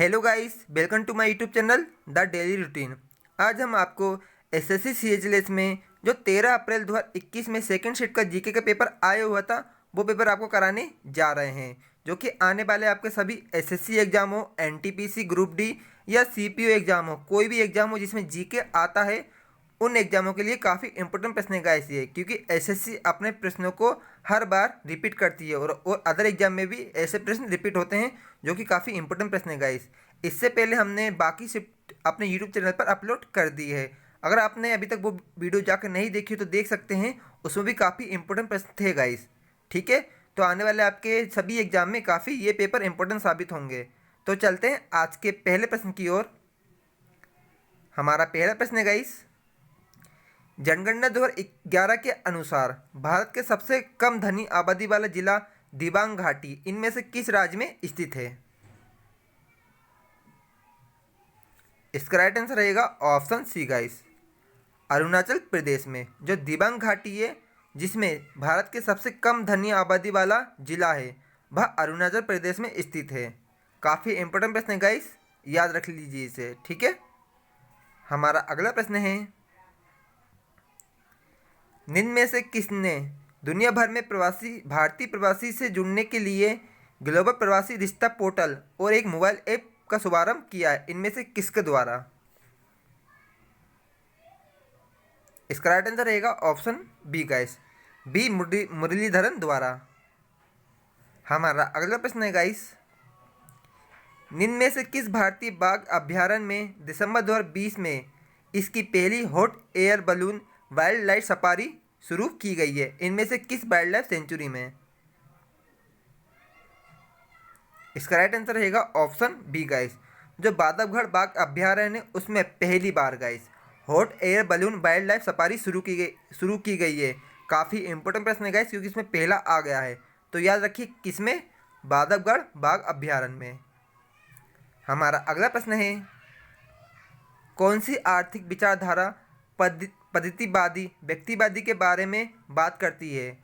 Hello guys, welcome to my YouTube channel the daily routine. आज हम आपको SSC सीएचएलएस में जो 13 अप्रैल 2021 में सेकंड शिफ्ट का जीके का पेपर आया हुआ था वो पेपर आपको कराने जा रहे हैं, जो कि आने वाले आपके सभी एसएससी एग्जाम हो, एनटीपीसी ग्रुप डी या सीपीओ एग्जाम हो, कोई भी एग्जाम हो जिसमें जीके आता है, उन एग्जामों के लिए काफ़ी इंपॉर्टेंट प्रश्न है गाइस ये, क्योंकि एसएससी अपने प्रश्नों को हर बार रिपीट करती है और अदर एग्जाम में भी ऐसे प्रश्न रिपीट होते हैं जो कि काफ़ी इंपॉर्टेंट प्रश्न है गाइस। इससे पहले हमने बाकी शिफ्ट अपने यूट्यूब चैनल पर अपलोड कर दी है। अगर आपने अभी तक वो वीडियो जाकर नहीं देखी तो देख सकते हैं, उसमें भी काफ़ी इंपॉर्टेंट प्रश्न थे गाइस। ठीक है, तो आने वाले आपके सभी एग्जाम में काफ़ी ये पेपर इंपॉर्टेंट साबित होंगे। तो चलते हैं आज के पहले प्रश्न की ओर। हमारा पहला प्रश्न है गाइस, जनगणना 2011 के अनुसार भारत के सबसे कम धनी आबादी वाला जिला दिबांग घाटी इनमें से किस राज्य में स्थित है? इसका राइट आंसर रहेगा option see guys, Arunachal Pradesh में जो दिबांग घाटी है, जिसमें भारत के सबसे कम धनी आबादी वाला जिला है, वह अरुणाचल प्रदेश में स्थित है। काफ़ी इंपॉर्टेंट प्रश्न है गाइस, याद रख लीजिए इसे। ठीक है, हमारा अगला प्रश्न है, निम्न में से किसने दुनिया भर में भारतीय प्रवासी से जुड़ने के लिए ग्लोबल प्रवासी रिश्ता पोर्टल और एक मोबाइल ऐप का शुभारंभ किया है? इनमें से किसके द्वारा? इसका राइट आंसर रहेगा option B guys, b Muralidharan द्वारा। हमारा अगला प्रश्न है गाइस, निम्न में से किस भारतीय बाघ अभ्यारण्य में दिसंबर 2020 में इसकी पहली hot air balloon wild life safari शुरू की गई है? इनमें से किस वाइल्ड लाइफ सेंचुरी में? इसका राइट आंसर रहेगा ऑप्शन बी गाइस, जो बांधवगढ़ बाघ अभ्यारण्य है उसमें पहली बार guys hot air balloon wild life safari शुरू की गई है। काफ़ी इंपॉर्टेंट प्रश्न है गाइस, क्योंकि इसमें पहला आ गया है। तो याद रखिए किसमें? बांधवगढ़ बाघ अभ्यारण्य में। हमारा अगला प्रश्न है, कौन सी आर्थिक विचारधारा पद्धतिवादी व्यक्तिवादी के बारे में बात करती है?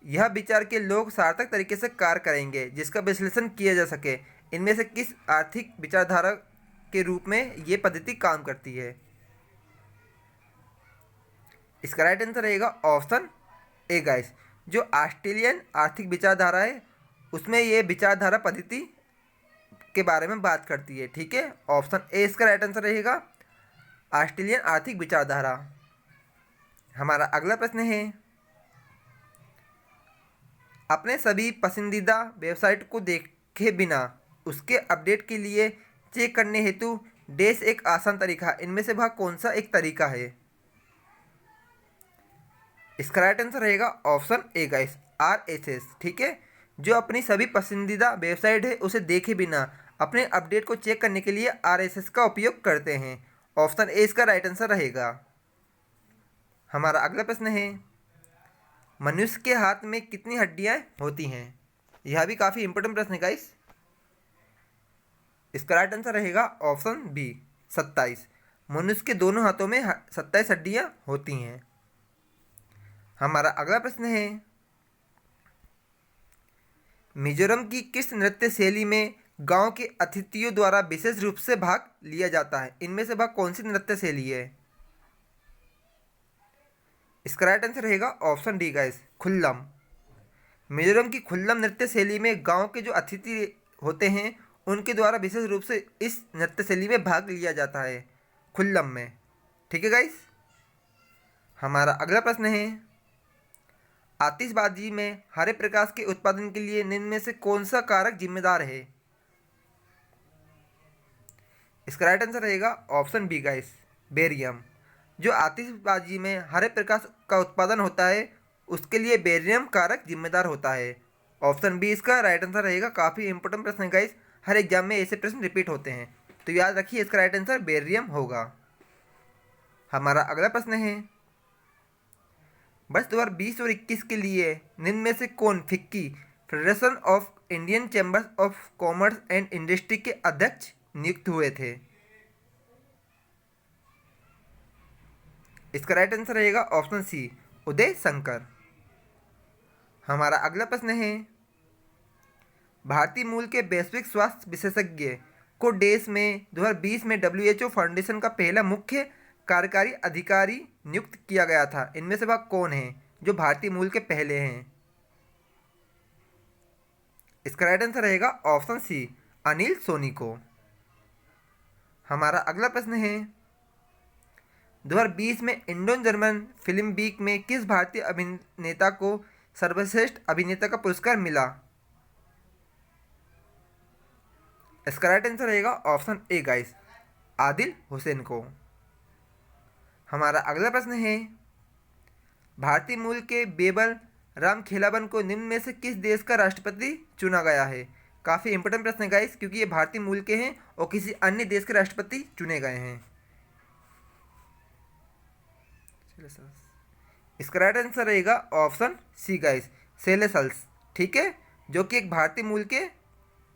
यह विचार के लोग सार्थक तरीके से कार्य करेंगे जिसका विश्लेषण किया जा सके। इनमें से किस आर्थिक विचारधारा के रूप में ये पद्धति काम करती है? इसका राइट आंसर रहेगा ऑप्शन ए गाइस, जो ऑस्ट्रेलियन आर्थिक विचारधारा है उसमें ये विचारधारा पद्धति के बारे में बात करती है। ठीक है, ऑप्शन ए इसका राइट आंसर रहेगा, ऑस्ट्रेलियन आर्थिक विचारधारा। हमारा अगला प्रश्न है, अपने सभी पसंदीदा वेबसाइट को देखे बिना उसके अपडेट के लिए चेक करने हेतु डैश एक आसान तरीका, इनमें से वह कौन सा एक तरीका है? इसका राइट आंसर रहेगा ऑप्शन ए गाइस, RSS। ठीक है, जो अपनी सभी पसंदीदा वेबसाइट है उसे देखे बिना अपने अपडेट को चेक करने के लिए RSS का उपयोग करते हैं। ऑप्शन ए इसका राइट आंसर रहेगा। हमारा अगला प्रश्न है, मनुष्य के हाथ में कितनी हड्डियां होती हैं? यह भी काफ़ी इंपॉर्टेंट प्रश्न है गाइस। इसका राइट आंसर रहेगा ऑप्शन बी, 27। मनुष्य के दोनों हाथों में 27 हड्डियां होती हैं। हमारा अगला प्रश्न है, मिजोरम की किस नृत्य शैली में गांव के अतिथियों द्वारा विशेष रूप से भाग लिया जाता है? इनमें से वह कौन सी नृत्य शैली है? इसका राइट आंसर रहेगा ऑप्शन डी गाइस, खुल्लम। मिजोरम की खुल्लम नृत्य शैली में गांव के जो अतिथि होते हैं उनके द्वारा विशेष रूप से इस नृत्य शैली में भाग लिया जाता है, खुल्लम में। ठीक है गाइस, हमारा अगला प्रश्न है, आतिशबाजी में हरे प्रकाश के उत्पादन के लिए निम्न में से कौन सा कारक जिम्मेदार है? इसका राइट आंसर रहेगा ऑप्शन बी गाइस, बेरियम। जो आतिशबाजी में हरे प्रकाश का उत्पादन होता है उसके लिए बेरियम कारक जिम्मेदार होता है। ऑप्शन बी इसका राइट आंसर रहेगा। काफ़ी इंपॉर्टेंट प्रश्न है गाइस, हर एग्जाम में ऐसे प्रश्न रिपीट होते हैं, तो याद रखिए इसका राइट आंसर बेरियम होगा। हमारा अगला प्रश्न है, वर्ष 2020 और 21 के लिए निम्न में से कौन FICCI federation of Indian chambers of commerce and industry के अध्यक्ष नियुक्त हुए थे? इसका राइट आंसर रहेगा ऑप्शन सी, उदय शंकर। हमारा अगला प्रश्न है, भारतीय मूल के वैश्विक स्वास्थ्य विशेषज्ञ को देश में 2020 में WHO फाउंडेशन का पहला मुख्य कार्यकारी अधिकारी नियुक्त किया गया था? इनमें से वह कौन है जो भारतीय मूल के पहले हैं? इसका राइट आंसर रहेगा ऑप्शन सी, अनिल सोनी को। हमारा अगला प्रश्न है 2020 में इंडो जर्मन फिल्म वीक में किस भारतीय अभिनेता को सर्वश्रेष्ठ अभिनेता का पुरस्कार मिला? इसका राइट आंसर रहेगा option A guys, Adil Hussain को। हमारा अगला प्रश्न है भारतीय मूल के बेबल राम खेलावन को निम्न में से किस देश का राष्ट्रपति चुना गया है? काफ़ी इंपॉर्टेंट प्रश्न है गाइस, क्योंकि ये भारतीय मूल के हैं और किसी अन्य देश के राष्ट्रपति चुने गए हैं। इसका राइट आंसर रहेगा ऑप्शन सी गाइस, सेलेसल्स। ठीक है, जो कि एक भारतीय मूल के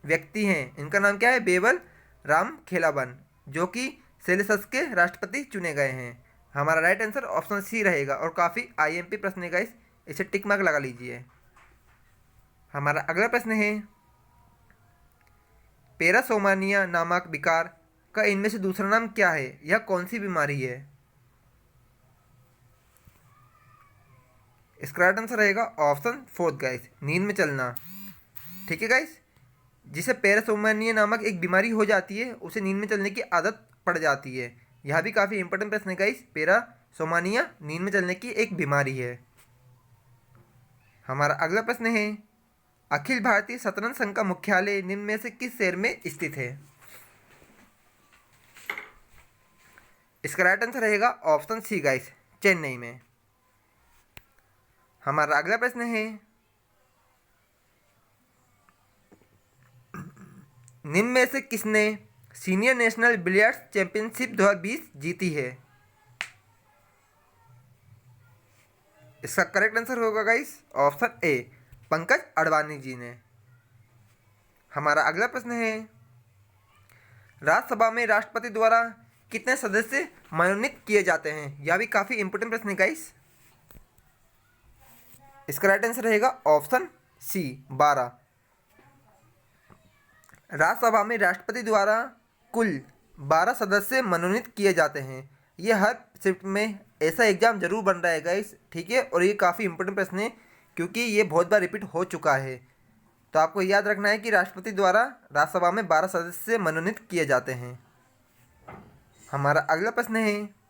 व्यक्ति हैं। इनका नाम क्या है? बेबल राम खेलावन, जो कि सेलेसल्स के राष्ट्रपति चुने गए हैं। हमारा राइट आंसर ऑप्शन सी रहेगा और काफ़ी IMP प्रश्न है गाइस, इसे टिक मार्क लगा लीजिए। हमारा अगला प्रश्न है पैरासोमानिया नामक विकार का इनमें से दूसरा नाम क्या है? यह कौन सी बीमारी है? इसका राइट आंसर रहेगा ऑप्शन फोर्थ गाइस, नींद में चलना। ठीक है गाइस, जिसे पैरासोमानिया नामक एक बीमारी हो जाती है उसे नींद में चलने की आदत पड़ जाती है। यह भी काफ़ी इंपॉर्टेंट प्रश्न है गाइस, पैरासोमानिया नींद में चलने की एक बीमारी है। हमारा अगला प्रश्न है अखिल भारतीय शतरंज संघ का मुख्यालय निम्न में से किस शहर में स्थित है? इसका राइट आंसर रहेगा ऑप्शन सी गाइस, चेन्नई में। हमारा अगला प्रश्न है निम्न में से किसने सीनियर नेशनल बिलियर्ड्स चैंपियनशिप 2020 जीती है? इसका करेक्ट आंसर होगा guys option A, Pankaj Advani ji ने। हमारा अगला प्रश्न है राज्यसभा में राष्ट्रपति द्वारा कितने सदस्य मनोनीत किए जाते हैं? यह भी काफ़ी इंपोर्टेंट प्रश्न है गाइस। इसका राइट आंसर रहेगा ऑप्शन सी, 12। राज्यसभा में राष्ट्रपति द्वारा कुल 12 सदस्य मनोनीत किए जाते हैं। ये हर शिफ्ट में ऐसा एग्जाम जरूर बन रहा है गाइस, ठीक है, और ये काफ़ी इंपॉर्टेंट प्रश्न है क्योंकि ये बहुत बार रिपीट हो चुका है। तो आपको याद रखना है कि राष्ट्रपति द्वारा राज्यसभा में 12 सदस्य मनोनीत किए जाते हैं। हमारा अगला प्रश्न है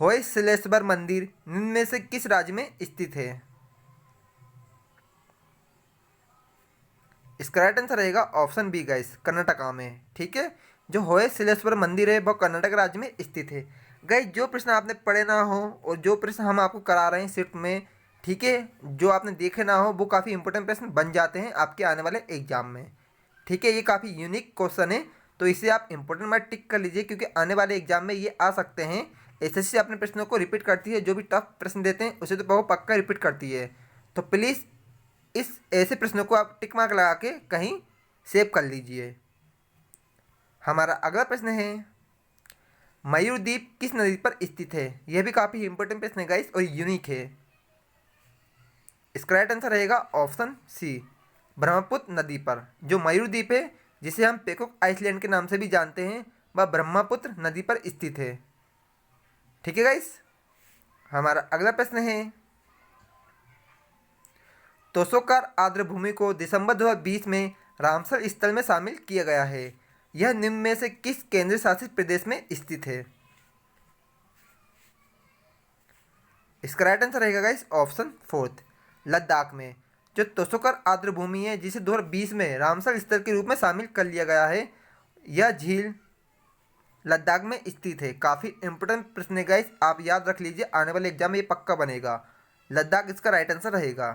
होयसलेश्वर मंदिर निम्न में से किस राज्य में स्थित है? इसका राइट आंसर रहेगा ऑप्शन बी गाइस, कर्नाटका में। ठीक है, जो होयसलेश्वर मंदिर है वह कर्नाटक राज्य में स्थित है। गाइस, जो प्रश्न आपने पढ़े ना हो और जो प्रश्न हम आपको करा रहे हैं शिफ्ट में, ठीक है, जो आपने देखे ना हो वो काफ़ी इंपॉर्टेंट प्रश्न बन जाते हैं आपके आने वाले एग्जाम में। ठीक है, ये काफ़ी यूनिक क्वेश्चन है, तो इसे आप इंपॉर्टेंट में टिक कर लीजिए क्योंकि आने वाले एग्जाम में ये आ सकते हैं। SSC अपने प्रश्नों को रिपीट करती है, जो भी टफ प्रश्न देते हैं उसे तो बहुत पक्का रिपीट करती है। तो प्लीज़ इस ऐसे प्रश्नों को आप टिक मार्क लगा के कहीं सेव कर लीजिए। हमारा अगला प्रश्न है मयूर द्वीप किस नदी पर स्थित है? यह भी काफ़ी इंपॉर्टेंट प्रश्न है गाइस और यूनिक है। इसका राइट आंसर रहेगा ऑप्शन सी, ब्रह्मपुत्र नदी पर। जो मयूर द्वीप है, जिसे हम पेकॉक आइसलैंड के नाम से भी जानते हैं, वह ब्रह्मपुत्र नदी पर स्थित है। ठीक है गाइस, हमारा अगला प्रश्न है तोसोकार आर्द्रभूमि को दिसंबर 2020 में रामसर स्थल में शामिल किया गया है। यह निम्न में से किस केंद्र शासित प्रदेश में स्थित है? इसका राइट आंसर रहेगा गाइस ऑप्शन फोर्थ, लद्दाख में। जो तोसोकार आर्द्रभूमि है, जिसे 2020 में रामसर स्थल के रूप में शामिल कर लिया गया है, यह झील लद्दाख में स्थित है। काफ़ी इंपोर्टेंट प्रश्न है गाइस, आप याद रख लीजिए, आने वाले एग्जाम में ये पक्का बनेगा। लद्दाख इसका राइट आंसर रहेगा।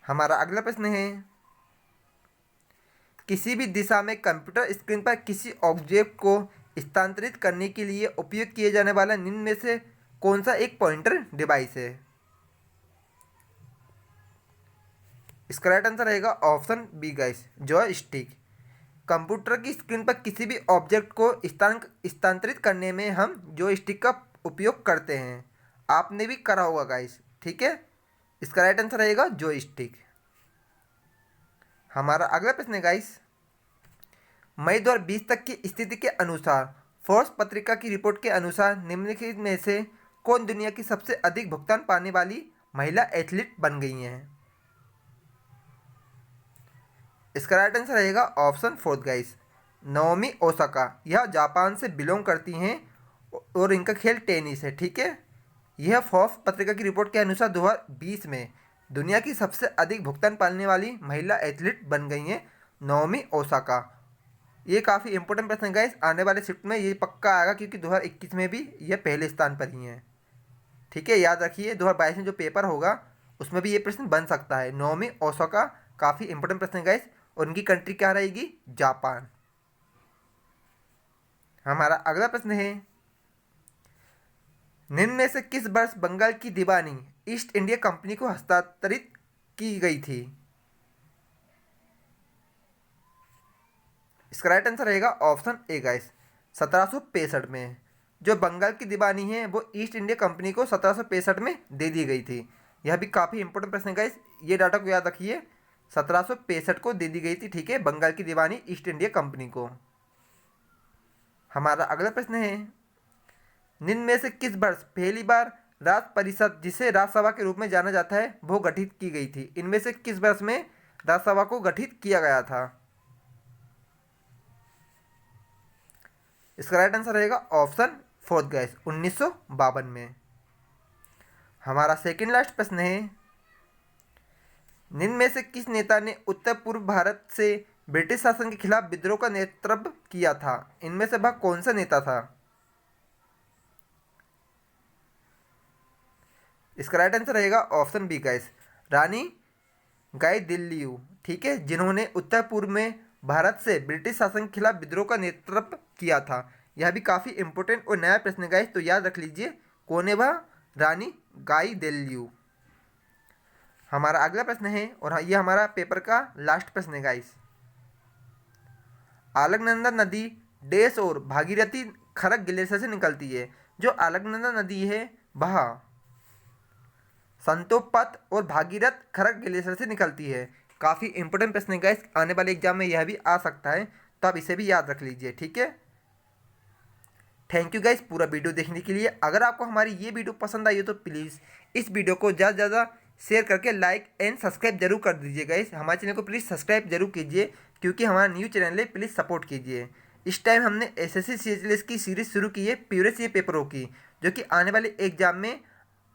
हमारा अगला प्रश्न है किसी भी दिशा में कंप्यूटर स्क्रीन पर किसी ऑब्जेक्ट को स्थानांतरित करने के लिए उपयोग किए जाने वाला निम्न में से कौन सा एक पॉइंटर डिवाइस है? इसका राइट आंसर रहेगा option B guys, joystick. Computer की स्क्रीन पर किसी भी ऑब्जेक्ट को स्थानांतरित करने में हम जॉयस्टिक का उपयोग करते हैं। आपने भी करा होगा गाइस, ठीक है। इसका राइट आंसर रहेगा जॉयस्टिक। हमारा अगला प्रश्न है गाइस, मई 2020 तक की स्थिति के अनुसार फोर्ब्स पत्रिका की रिपोर्ट के अनुसार निम्नलिखित में से कौन दुनिया की सबसे अधिक भुगतान पाने वाली महिला एथलीट बन गई हैं? इसका राइट आंसर रहेगा option fourth guys, Naomi Osaka. यह जापान से बिलोंग करती हैं और इनका खेल टेनिस है। ठीक है, यह फोर्ब्स पत्रिका की रिपोर्ट के अनुसार 2020 में दुनिया की सबसे अधिक भुगतान पाने वाली महिला एथलीट बन गई हैं नाओमी ओसाका। ये काफ़ी इंपॉर्टेंट प्रश्न है गाइस, आने वाले शिफ्ट में ये पक्का आएगा क्योंकि 2021 में भी यह पहले स्थान पर ही हैं। ठीक है, याद रखिए 2022 में जो पेपर होगा उसमें भी ये प्रश्न बन सकता है। नाओमी ओसाका काफ़ी इंपॉर्टेंट प्रश्न है गाइस, और उनकी कंट्री क्या रहेगी? जापान। हमारा अगला प्रश्न है, निम्न में से किस वर्ष बंगाल की दीवानी ईस्ट इंडिया कंपनी को हस्तांतरित की गई थी? इसका राइट आंसर रहेगा ऑप्शन ए गाइस, 1765 में। जो बंगाल की दीवानी है वो ईस्ट इंडिया कंपनी को 1765 में दे दी गई थी। यह भी काफ़ी इंपॉर्टेंट प्रश्न है गाइस, ये डाटा को याद रखिए, 1765 को दे दी गई थी। ठीक है, बंगाल की दीवानी ईस्ट इंडिया कंपनी को। हमारा अगला प्रश्न है, निम्न में से किस वर्ष पहली बार राज परिषद, जिसे राज्यसभा के रूप में जाना जाता है, वो गठित की गई थी? इनमें से किस वर्ष में राज्यसभा को गठित किया गया था? इसका राइट आंसर रहेगा ऑप्शन फोर्थ गाइस, 1952 में। हमारा सेकंड लास्ट प्रश्न है, निम्न में से किस नेता ने उत्तर पूर्व भारत से ब्रिटिश शासन के खिलाफ विद्रोह का नेतृत्व किया था? इनमें से वह कौन सा नेता था? इसका राइट आंसर रहेगा ऑप्शन बी गाइस, रानी गाइदिन्ल्यू। ठीक है, जिन्होंने उत्तर पूर्व में भारत से ब्रिटिश शासन के खिलाफ विद्रोह का नेतृत्व किया था। यह भी काफ़ी इंपॉर्टेंट और नया प्रश्न है गाइस, तो याद रख लीजिए कौन है वह? रानी गाइदिन्ल्यू। हमारा अगला प्रश्न है, और ये हमारा पेपर का लास्ट प्रश्न है गाइस, अलकनंदा नदी डैश और भागीरथी खरक ग्लेशियर से निकलती है? जो अलकनंदा नदी है वह संतोपत और भागीरथ खरक ग्लेशियर से निकलती है। काफ़ी इंपॉर्टेंट प्रश्न है गाइस, आने वाले एग्जाम में यह भी आ सकता है, तो आप इसे भी याद रख लीजिए। ठीक है, थैंक यू गाइस पूरा वीडियो देखने के लिए। अगर आपको हमारी ये वीडियो पसंद आई हो तो प्लीज़ इस वीडियो को ज़्यादा से ज़्यादा शेयर करके लाइक एंड सब्सक्राइब जरूर कर दीजिए गाइस। हमारे चैनल को प्लीज़ सब्सक्राइब जरूर कीजिए, क्योंकि हमारा न्यू चैनल है, प्लीज़ सपोर्ट कीजिए। इस टाइम हमने एसएससी सीएचएलएस की सीरीज़ शुरू की है प्रीवियस ईयर पेपरों की, जो कि आने वाले एग्जाम में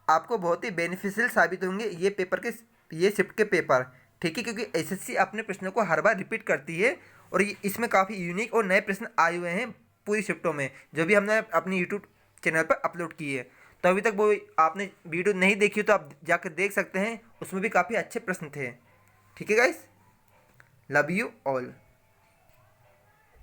आपको बहुत ही बेनिफिशियल साबित होंगे ये पेपर के, ये शिफ्ट के पेपर। ठीक है, क्योंकि एसएससी अपने प्रश्नों को हर बार रिपीट करती है, और इसमें काफ़ी यूनिक और नए प्रश्न आए हुए हैं पूरी शिफ्टों में, जो भी हमने अपनी यूट्यूब चैनल पर अपलोड की है। तो अभी तक वो आपने वीडियो नहीं देखी हो तो आप जाकर देख सकते हैं, उसमें भी काफ़ी अच्छे प्रश्न थे। ठीक है गाइस, लव यू ऑल।